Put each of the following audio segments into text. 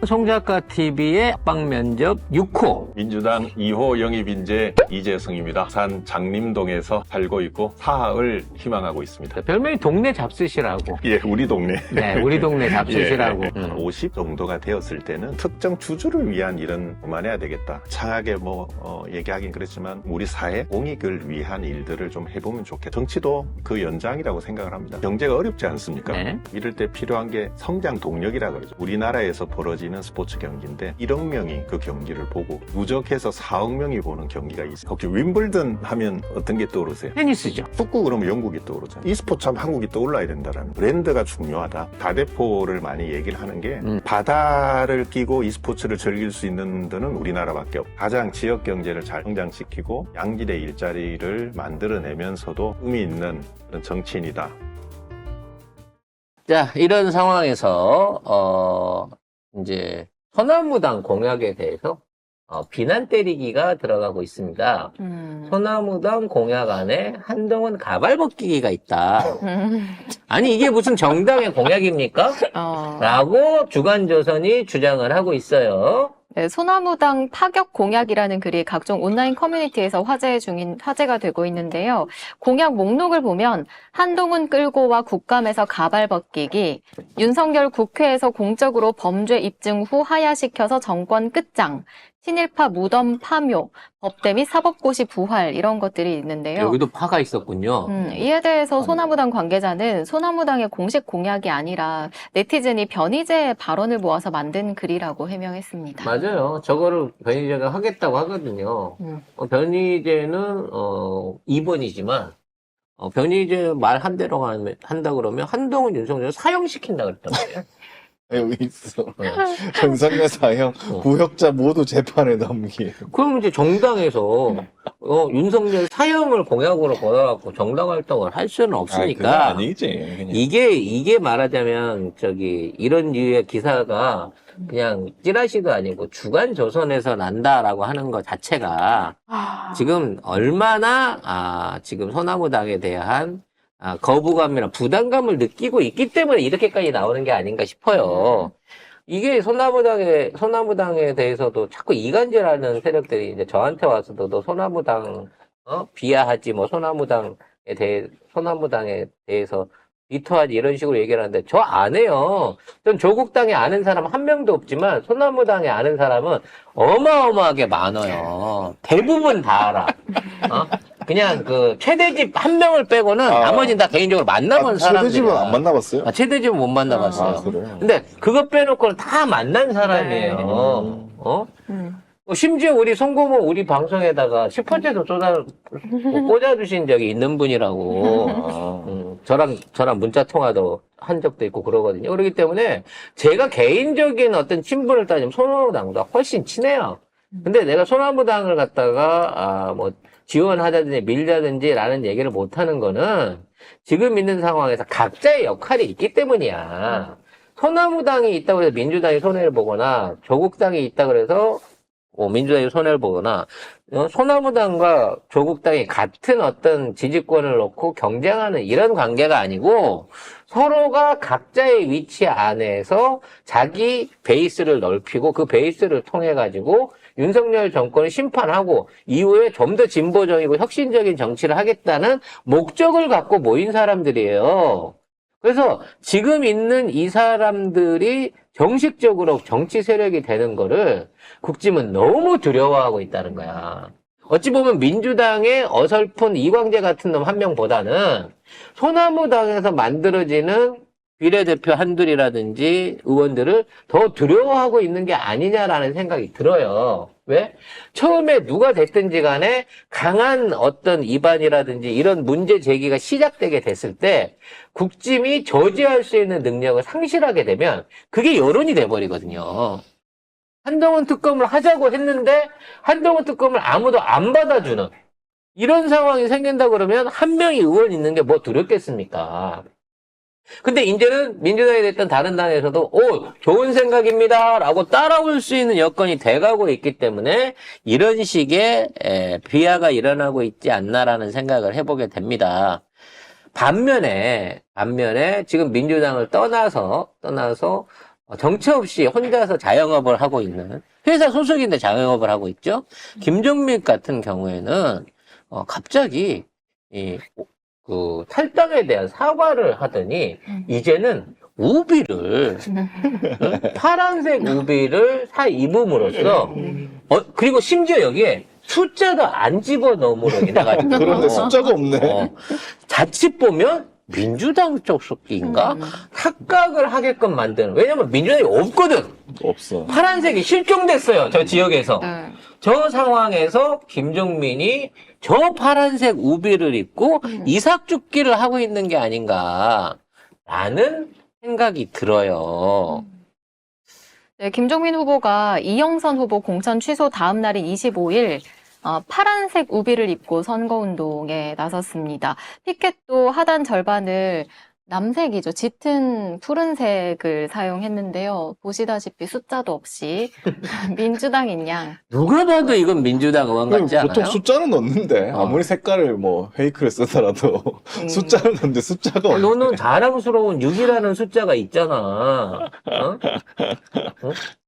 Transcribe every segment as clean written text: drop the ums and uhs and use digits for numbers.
송작가 TV의 압박 면접 6호. 민주당 2호 영입인재 이재성입니다. 산 장림동에서 살고 있고 사학을 희망하고 있습니다. 별명이 동네 잡수시라고. 예, 우리 동네. 네, 우리 동네 잡수시라고. 예, 50 정도가 되었을 때는 특정 주주를 위한 일은 그만해야 되겠다. 창하게 얘기하긴 그렇지만 우리 사회 공익을 위한 일들을 좀 해보면 좋겠다. 정치도 그 연장이라고 생각을 합니다. 경제가 어렵지 않습니까? 네. 이럴 때 필요한 게 성장 동력이라 그러죠. 우리나라에서 벌어지는 스포츠 경기인데 1억 명이 그 경기를 보고 누적해서 4억 명이 보는 경기가 있어요. 혹시 윈블든 하면 어떤 게 떠오르세요? 테니스죠. 축구 그러면 영국이 떠오르잖아요. e스포츠 하면 한국이 떠올라야 된다라는 브랜드가 중요하다. 다대포를 많이 얘기를 하는 게 바다를 끼고 e스포츠를 즐길 수 있는 데는 우리나라밖에 없고 가장 지역 경제를 잘 성장시키고 양질의 일자리를 만들어내면서도 의미 있는 그런 정치인이다. 자, 이런 상황에서 이제 소나무당 공약에 대해서 비난 때리기가 들어가고 있습니다. 소나무당 공약 안에 한동훈 가발 벗기기가 있다. 아니 이게 무슨 정당의 공약입니까? 라고 주간조선이 주장을 하고 있어요. 네, 소나무당 파격 공약이라는 글이 각종 온라인 커뮤니티에서 화제가 되고 있는데요. 공약 목록을 보면 한동훈 끌고 와 국감에서 가발 벗기기, 윤석열 국회에서 공적으로 범죄 입증 후 하야시켜서 정권 끝장, 친일파 무덤 파묘, 법대 및 사법고시 부활 이런 것들이 있는데요. 여기도 파가 있었군요. 이에 대해서 소나무당 관계자는 소나무당의 공식 공약이 아니라 네티즌이 변희재 발언을 모아서 만든 글이라고 해명했습니다. 맞아요. 저거를 변희재가 하겠다고 하거든요. 변희재는 2번이지만 변희재 말 한 대로 한다 그러면 한동훈 윤석열 사형시킨다 그랬단 말이에요. 여기 있어. 정상과 사형, 부역자 모두 재판에 넘기. 그럼 이제 정당에서 윤석열 사형을 공약으로 걸어갖고 정당 활동을 할 수는 없으니까. 그건 아니지. 그냥. 이게 말하자면 이런 류의 기사가 그냥 찌라시도 아니고 주간조선에서 난다라고 하는 것 자체가 지금 얼마나 지금 소나무당에 대한 거부감이나 부담감을 느끼고 있기 때문에 이렇게까지 나오는 게 아닌가 싶어요. 이게 소나무당에 대해서도 자꾸 이간질하는 세력들이 이제 저한테 와서도 너 소나무당, 비하하지, 소나무당에 대해서 비토하지 이런 식으로 얘기를 하는데 저 안 해요. 전 조국당에 아는 사람 한 명도 없지만 소나무당에 아는 사람은 어마어마하게 많아요. 대부분 다 알아. 그냥 최대집 한 명을 빼고는 나머지는 다 개인적으로 만나본 사람들이야. 최대집은 안 만나봤어요? 최대집은 못 만나봤어요. 그래. 근데 그거 빼놓고는 다 만난 사람이에요. 심지어 우리 송고모 우리 방송에다가 슈퍼챗도 꽂아주신 적이 있는 분이라고. 저랑 문자 통화도 한 적도 있고 그러거든요. 그렇기 때문에 제가 개인적인 어떤 친분을 따지면 소나무당보다 훨씬 친해요. 근데 내가 소나무당을 갖다가 지원하자든지 밀자든지 라는 얘기를 못하는 거는 지금 있는 상황에서 각자의 역할이 있기 때문이야. 소나무당이 있다고 해서 민주당이 손해를 보거나 조국당이 있다고 해서 민주당이 손해를 보거나 소나무당과 조국당이 같은 어떤 지지권을 놓고 경쟁하는 이런 관계가 아니고 서로가 각자의 위치 안에서 자기 베이스를 넓히고 그 베이스를 통해 가지고 윤석열 정권을 심판하고 이후에 좀 더 진보적이고 혁신적인 정치를 하겠다는 목적을 갖고 모인 사람들이에요. 그래서 지금 있는 이 사람들이 정식적으로 정치 세력이 되는 거를 국짐은 너무 두려워하고 있다는 거야. 어찌 보면 민주당의 어설픈 이광재 같은 놈 한 명보다는 소나무당에서 만들어지는 비례대표 한둘이라든지 의원들을 더 두려워하고 있는 게 아니냐라는 생각이 들어요. 왜? 처음에 누가 됐든지 간에 강한 어떤 입안이라든지 이런 문제 제기가 시작되게 됐을 때 국짐이 저지할 수 있는 능력을 상실하게 되면 그게 여론이 돼버리거든요. 한동훈 특검을 하자고 했는데 한동훈 특검을 아무도 안 받아주는 이런 상황이 생긴다 그러면 한 명이 의원 있는 게 뭐 두렵겠습니까? 근데 이제는 민주당이 됐던 다른 당에서도 좋은 생각입니다 라고 따라올 수 있는 여건이 돼가고 있기 때문에 이런 식의 비하가 일어나고 있지 않나라는 생각을 해보게 됩니다. 반면에 지금 민주당을 떠나서 정체 없이 혼자서 자영업을 하고 있는 회사 소속인데 자영업을 하고 있죠. 김종민 같은 경우에는 갑자기 그 탈당에 대한 사과를 하더니 이제는 우비를 파란색 우비를 입음으로써 그리고 심지어 여기에 숫자도 안 집어넣음으로 해가지고 그런데 숫자가 없네. 자칫 보면 민주당 쪽 속기인가 착각을 하게끔 만드는. 왜냐면 민주당이 없거든. 없어. 파란색이 실종됐어요. 저 지역에서. 네. 저 상황에서 김종민이 저 파란색 우비를 입고 이삭죽기를 하고 있는 게 아닌가라는 생각이 들어요. 네, 김종민 후보가 이영선 후보 공천 취소 다음 날인 25일 파란색 우비를 입고 선거운동에 나섰습니다. 피켓도 하단 절반을 남색이죠. 짙은 푸른색을 사용했는데요. 보시다시피 숫자도 없이 민주당인 양. 누가 봐도 이건 민주당 의원 같지 않아요? 보통 숫자는 넣는데 아무리 색깔을 뭐 페이크를 쓰더라도 숫자를 넣는데 숫자가 없네. 너는 자랑스러운 6이라는 숫자가 있잖아.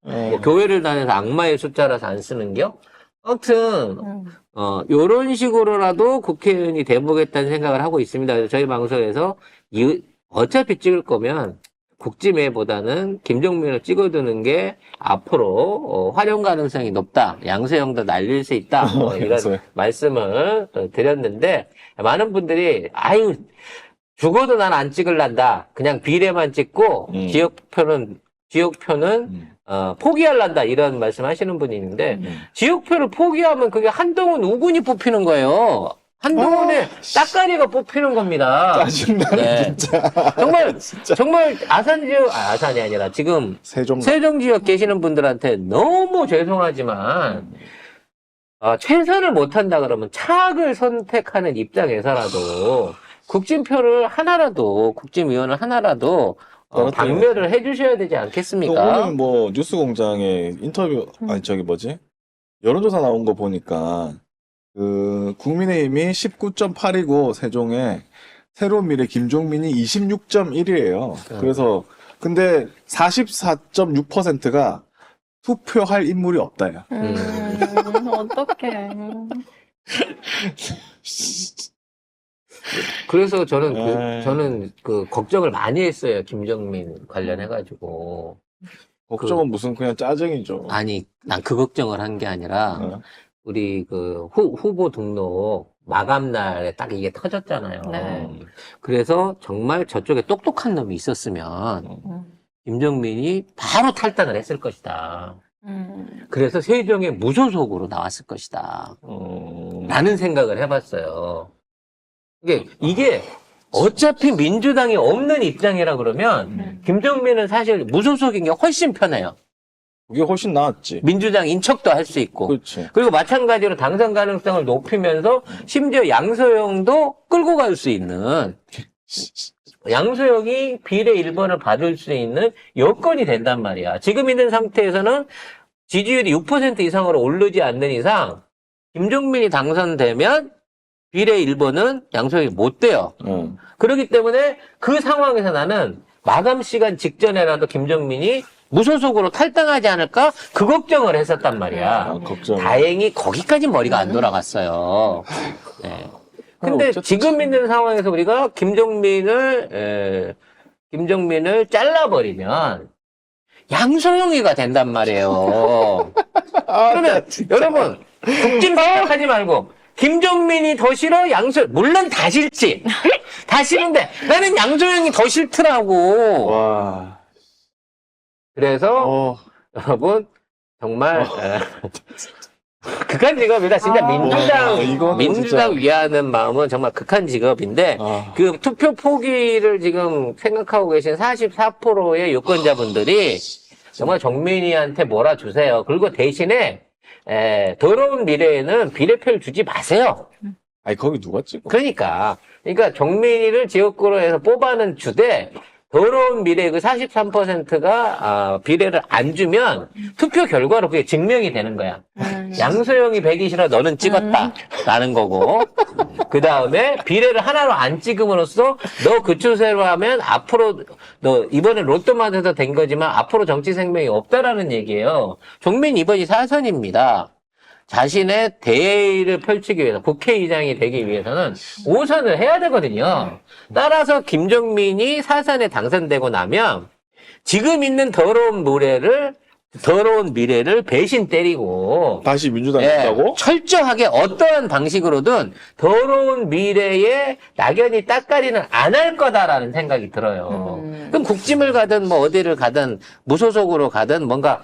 뭐 교회를 다녀서 악마의 숫자라서 안 쓰는겨? 아무튼 요런 식으로라도 국회의원이 돼보겠다는 생각을 하고 있습니다. 그래서 저희 방송에서 어차피 찍을 거면 국지매보다는 김종민을 찍어두는 게 앞으로 활용 가능성이 높다. 양소영도 날릴 수 있다. 이런 말씀을 드렸는데 많은 분들이 아유 죽어도 난 안 찍을란다. 그냥 비례만 찍고 지역표는 포기할란다. 이런 말씀 하시는 분이 있는데 지역표를 포기하면 그게 한동훈 우군이 뽑히는 거예요. 한동훈의 따까리가 뽑히는 겁니다. 짜증나네, 네. 진짜. 정말 아산이 아니라 지금 세종 지역 계시는 분들한테 너무 죄송하지만 최선을 못한다 그러면 차악을 선택하는 입장에서라도 국진위원을 하나라도 방면을 해주셔야 되지 않겠습니까? 오늘 뭐 뉴스공장에 인터뷰 여론조사 나온 거 보니까 그 국민의힘이 19.8이고 세종에 새로운 미래 김종민이 26.1이에요. 그래서 근데 44.6%가 투표할 인물이 없다요. 어떡해. 그래서 저는 그 걱정을 많이 했어요. 김종민 관련해가지고. 걱정은 무슨 그냥 짜증이죠. 아니, 난 그 걱정을 한 게 아니라 우리 그 후보 등록 마감날에 딱 이게 터졌잖아요. 네. 그래서 정말 저쪽에 똑똑한 놈이 있었으면 김종민이 바로 탈당을 했을 것이다. 그래서 세종의 무소속으로 나왔을 것이다. 라는 생각을 해봤어요. 이게 어차피 민주당이 없는 입장이라 그러면 김종민은 사실 무소속인 게 훨씬 편해요. 그게 훨씬 나았지. 민주당 인척도 할 수 있고. 그렇지. 그리고 마찬가지로 당선 가능성을 높이면서 심지어 양소영도 끌고 갈 수 있는 양소영이 비례 1번을 받을 수 있는 여건이 된단 말이야. 지금 있는 상태에서는 지지율이 6% 이상으로 오르지 않는 이상 김종민이 당선되면 비례 1번은 양소영이 못 돼요. 그렇기 때문에 그 상황에서 나는 마감 시간 직전에라도 김종민이 무소속으로 탈당하지 않을까? 그 걱정을 했었단 말이야. 다행히 거기까지 머리가 안 돌아갔어요. 네. 근데 지금 있는 상황에서 우리가 김종민을 잘라버리면 양소영이가 된단 말이에요. 그러면 여러분, 국진 생각하지 말고 김종민이 더 싫어? 물론 다 싫지. 다 싫은데 나는 양소영이 더 싫더라고. 와. 그래서 여러분 정말 극한 직업이다. 진짜 민주당 위하는 마음은 정말 극한 직업인데 그 투표 포기를 지금 생각하고 계신 44%의 유권자분들이 정말 정민이한테 몰아주세요. 그리고 대신에 더러운 미래에는 비례표를 주지 마세요. 아니 거기 누가 찍어? 그러니까 정민이를 지역구로 해서 뽑아는 주되 더러운 미래 그 43%가 비례를 안 주면 투표 결과로 그게 증명이 되는 거야. 양소영이 120이라 너는 찍었다라는 거고, 그 다음에 비례를 하나로 안 찍음으로써 너 그 추세로 하면 앞으로 너 이번에 로또만 해서 된 거지만 앞으로 정치 생명이 없다라는 얘기예요. 종민 이번이 4선입니다. 자신의 대의를 펼치기 위해서 국회의장이 되기 위해서는 5선을 해야 되거든요. 따라서 김종민이 4선에 당선되고 나면 지금 있는 더러운 미래를 배신 때리고 다시 민주당 예, 있다고? 철저하게 어떠한 방식으로든 더러운 미래에 낙연이 따까리는 안 할 거다라는 생각이 들어요. 그럼 국짐을 가든 뭐 어디를 가든 무소속으로 가든 뭔가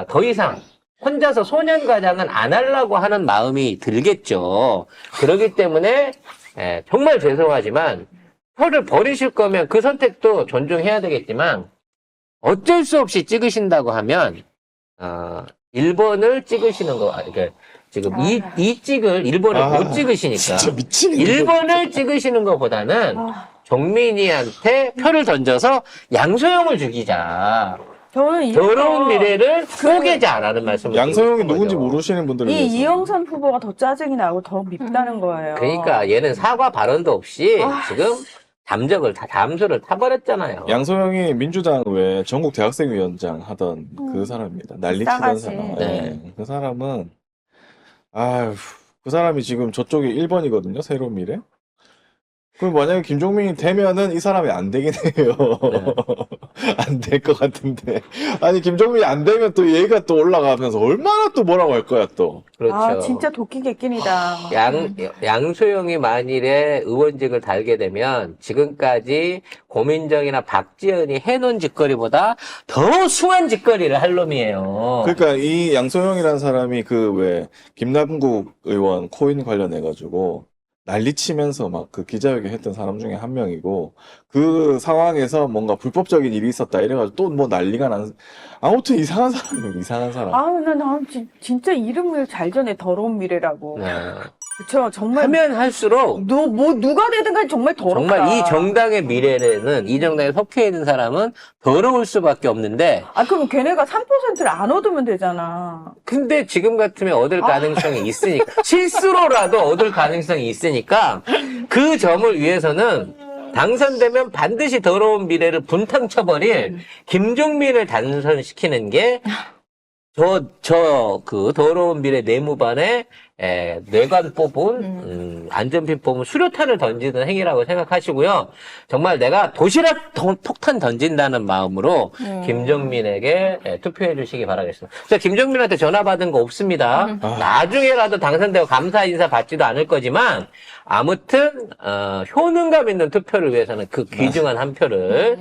더 이상 혼자서 소년가장은 안 하려고 하는 마음이 들겠죠. 그렇기 때문에 정말 죄송하지만 표를 버리실 거면 그 선택도 존중해야 되겠지만 어쩔 수 없이 찍으신다고 하면 1번을 찍으시는 거 그러니까 지금 이 찍을 1번을 못 찍으시니까 진짜 미치겠네. 1번을 찍으시는 것보다는 정민이한테 표를 던져서 양소영을 죽이자. 저는 더러운 미래를 쪼개자라는 말씀을 양서영이 드리는 누군지 거죠. 모르시는 분들을 이 위해서. 이영선 후보가 더 짜증이 나고 더 밉다는 거예요. 그러니까 얘는 사과 발언도 없이 지금 잠수를 타버렸잖아요. 양소영이 민주당 외 전국 대학생위원장 하던 그 사람입니다. 난리치던 싸가지. 사람. 네. 그 사람은 아휴, 그 사람이 지금 저쪽에 1번이거든요. 새로운 미래. 그럼 만약에 김종민이 되면은 이 사람이 안 되긴 해요. 안 될 것 같은데. 아니, 김종민이 안 되면 또 얘가 또 올라가면서 얼마나 또 뭐라고 할 거야, 또. 그렇죠. 아, 진짜 도끼 객긴이다. 양소영이 만일에 의원직을 달게 되면 지금까지 고민정이나 박지원이 해놓은 짓거리보다 더 숭한 짓거리를 할 놈이에요. 그러니까 이 양소영이라는 사람이 그 왜 김남국 의원 코인 관련해가지고 난리치면서 막 그 기자회견 했던 사람 중에 한 명이고 그 상황에서 뭔가 불법적인 일이 있었다 이래가지고 또 뭐 난리가 난 아무튼 이상한 사람이에요. 이상한 사람. 아, 난 진짜 이름을 잘 전해 더러운 미래라고. 네. 그쵸, 정말. 하면 할수록 누가 되든 간에 정말 더럽다. 정말 이 정당의 미래는 이 정당에 속해 있는 사람은 더러울 수밖에 없는데 아, 그럼 걔네가 3%를 안 얻으면 되잖아. 근데 지금 같으면 얻을 가능성이 있으니까 실수로라도 얻을 가능성이 있으니까 그 점을 위해서는 당선되면 반드시 더러운 미래를 분탕 쳐버릴 김종민을 당선시키는 게 그 더러운 미래 내무반에 뇌관 뽑은 안전핀 뽑은 수류탄을 던지는 행위라고 생각하시고요. 정말 내가 도시락 폭탄 던진다는 마음으로 김종민에게 투표해 주시기 바라겠습니다. 제가 김종민한테 전화 받은 거 없습니다. 나중에라도 당선되고 감사 인사 받지도 않을 거지만 아무튼 효능감 있는 투표를 위해서는 그 귀중한 한 표를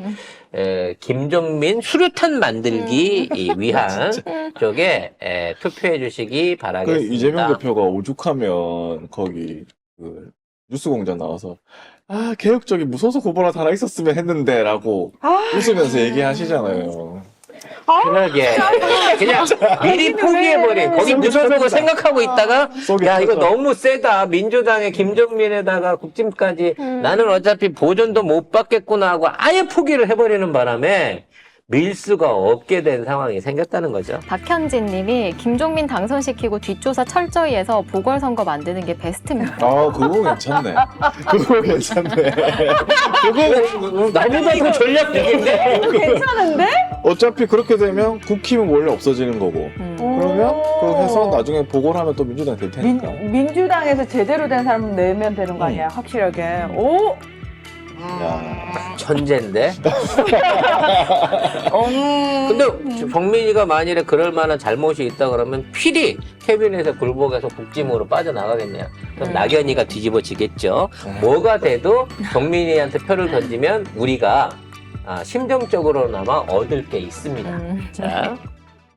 김종민 수류탄 만들기 위한 쪽에 투표해 주시기 그 바라겠습니다. 이재명 대표가 오죽하면 거기 그 뉴스공장 나와서 개혁적인 무소속 후보라 하나 있었으면 했는데라고 웃으면서 얘기하시잖아요. 그러게 그냥 미리 포기해버린 거기 무소속을 생각하고 있다가 속이 야 이거 터져. 너무 세다 민주당의 김종민에다가 국짐까지 나는 어차피 보존도 못 받겠구나 하고 아예 포기를 해버리는 바람에 밀 수가 없게 된 상황이 생겼다는 거죠. 박현진 님이 김종민 당선시키고 뒷조사 철저히 해서 보궐선거 만드는 게 베스트입니다. 그거 괜찮네. 그거 괜찮네. 그거 나보다 더 전략적인데? 이거 괜찮은데? 어차피 그렇게 되면 국힘은 원래 없어지는 거고 그러면 그렇게 해서 나중에 보궐 하면 또 민주당 될 테니까. 민주당에서 제대로 된 사람 내면 되는 거 아니야, 확실하게. 오! 야. 천재인데? 근데 정민이가 만일에 그럴 만한 잘못이 있다 그러면 필히 캐비넷에 굴복해서 국짐으로 빠져나가겠네요. 그럼 낙연이가 뒤집어지겠죠. 뭐가 돼도 정민이한테 표를 던지면 우리가 심정적으로나마 얻을 게 있습니다. 자.